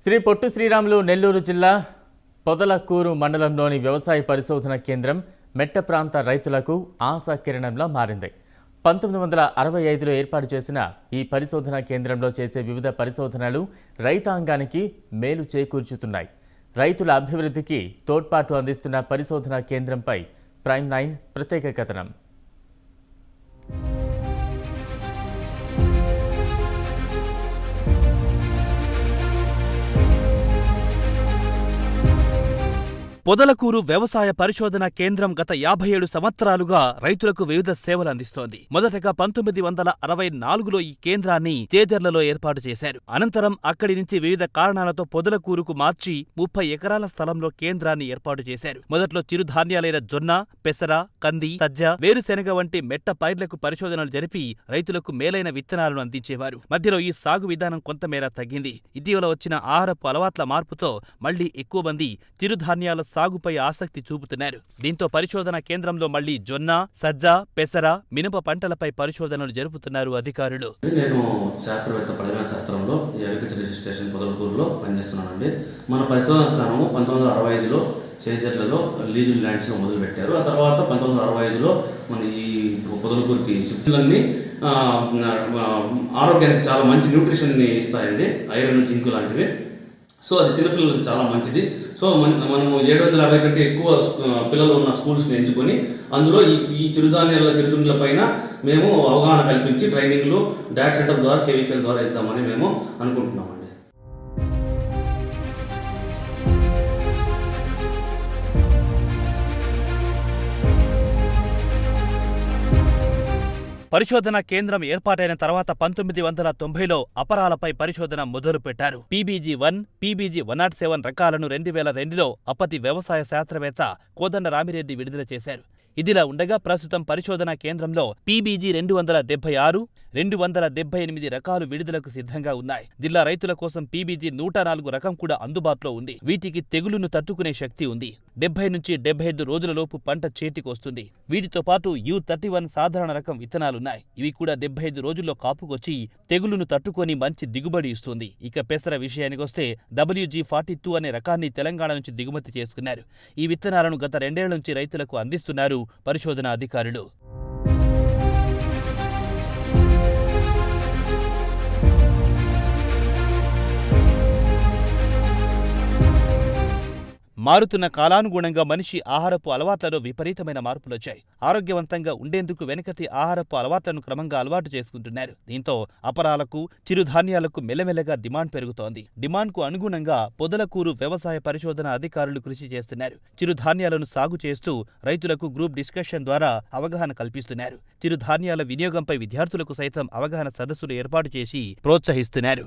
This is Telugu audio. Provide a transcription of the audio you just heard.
శ్రీ పొట్టి శ్రీరాములు నెల్లూరు జిల్లా పొదలకూరు మండలంలోని వ్యవసాయ పరిశోధన కేంద్రం మెట్ట ప్రాంత రైతులకు ఆశాకిరణంలా మారింది. 1965లో ఏర్పాటు చేసిన ఈ పరిశోధన కేంద్రంలో చేసే వివిధ పరిశోధనలు రైతాంగానికి మేలు చేకూర్చుతున్నాయి. రైతుల అభివృద్ధికి తోడ్పాటు అందిస్తున్న పరిశోధన కేంద్రంపై ప్రైమ్ 9 ప్రత్యేక కథనం. పొదలకూరు వ్యవసాయ పరిశోధన కేంద్రం గత 57 సంవత్సరాలుగా రైతులకు వివిధ సేవలు అందిస్తోంది. మొదటగా 1964లో ఈ కేంద్రాన్ని చేజర్లలో ఏర్పాటు చేశారు. అనంతరం అక్కడి నుంచి వివిధ కారణాలతో పొదలకూరుకు మార్చి 30 ఎకరాల స్థలంలో కేంద్రాన్ని ఏర్పాటు చేశారు. మొదట్లో చిరుధాన్యాలైన జొన్న, పెసర, కంది, సజ్జ, వేరుశెనగ వంటి మెట్ట పైర్లకు పరిశోధనలు జరిపి రైతులకు మేలైన విత్తనాలను అందించేవారు. మధ్యలో ఈ సాగు విధానం కొంతమేర తగ్గింది. ఇటీవల వచ్చిన ఆహారపు అలవాట్ల మార్పుతో మళ్లీ ఎక్కువ మంది చిరుధాన్యాల సాగుపై ఆసక్తి చూపుతున్నారు. దీంతో పరిశోధన కేంద్రంలో మళ్లీ జొన్న, సజ్జ, పెసర, మినప పంటలపై పరిశోధనలు జరుపుతున్నారు అధికారులు. నేను శాస్త్రవేత్త పరిమాణ శాస్త్రంలో ఈ అగ్రికల్చర్ రిజిస్ట్రేషన్ పొదలకూరులో పనిచేస్తున్నానండి. మన పరిశోధన స్థానము 1965లో చేజర్లలో లీజుల్ ల్యాండ్స్లో మొదలుపెట్టారు. ఆ తర్వాత 1965లో మన ఈ పొదలకూరుకి షిఫ్ట్లన్నీ ఆరోగ్యానికి చాలా మంచి న్యూట్రిషన్ని ఇస్తాయండి, ఐరన్, జింక్ లాంటివి. సో అది చిన్నపిల్లలకు చాలా మంచిది. సో మనము 750 కంటే ఎక్కువ పిల్లలు ఉన్న స్కూల్స్ని ఎంచుకొని అందులో ఈ చిరుతిండ్ల పైన మేము అవగాహన కల్పించి ట్రైనింగ్లు డాట్ సెంటర్ ద్వారా కేవీకేల ద్వారా ఇస్తామని మేము అనుకుంటున్నామండి. పరిశోధన కేంద్రం ఏర్పాటైన తర్వాత 1990లో అపరాలపై పరిశోధన మొదలుపెట్టారు. PBG-1, PBG-107 రకాలను 2002లో అప్పటి వ్యవసాయ శాస్త్రవేత్త కోదండ రామిరెడ్డి విడుదల చేశారు. ఇదిలా ఉండగా ప్రస్తుతం పరిశోధనా కేంద్రంలో PBG-276, 278 రకాలు విడుదలకు సిద్ధంగా ఉన్నాయి. జిల్లా రైతుల కోసం PBG-104 రకం కూడా అందుబాటులో ఉంది. వీటికి తెగులును తట్టుకునే శక్తి ఉంది. 70 నుంచి 75 రోజులలోపు పంట చేతికొస్తుంది. వీటితో పాటు U31 సాధారణ రకం విత్తనాలున్నాయి. ఇవి కూడా 75 రోజుల్లో కాపుకొచ్చి తెగులును తట్టుకొని మంచి దిగుబడి ఇస్తుంది. ఇక పెసర విషయానికొస్తే WG42 అనే రకాన్ని తెలంగాణ నుంచి దిగుమతి చేసుకున్నారు. ఈ విత్తనాలను గత 2 ఏళ్ల నుంచి రైతులకు అందిస్తున్నారు పరిశోధన అధికారులు. మారుతున్న కాలానుగుణంగా మనిషి ఆహారపు అలవాట్లలో విపరీతమైన మార్పులొచ్చాయి. ఆరోగ్యవంతంగా ఉండేందుకు వెనకటి ఆహారపు అలవాట్లను క్రమంగా అలవాటు చేసుకుంటున్నారు. దీంతో అపరాలకు, చిరుధాన్యాలకు మెల్లమెల్లగా డిమాండ్ పెరుగుతోంది. డిమాండ్కు అనుగుణంగా పొదలకూరు వ్యవసాయ పరిశోధన అధికారులు కృషి చేస్తున్నారు. చిరుధాన్యాలను సాగు చేస్తూ రైతులకు గ్రూప్ డిస్కషన్ ద్వారా అవగాహన కల్పిస్తున్నారు. చిరుధాన్యాల వినియోగంపై విద్యార్థులకు సైతం అవగాహన సదస్సులు ఏర్పాటు చేసి ప్రోత్సహిస్తున్నారు.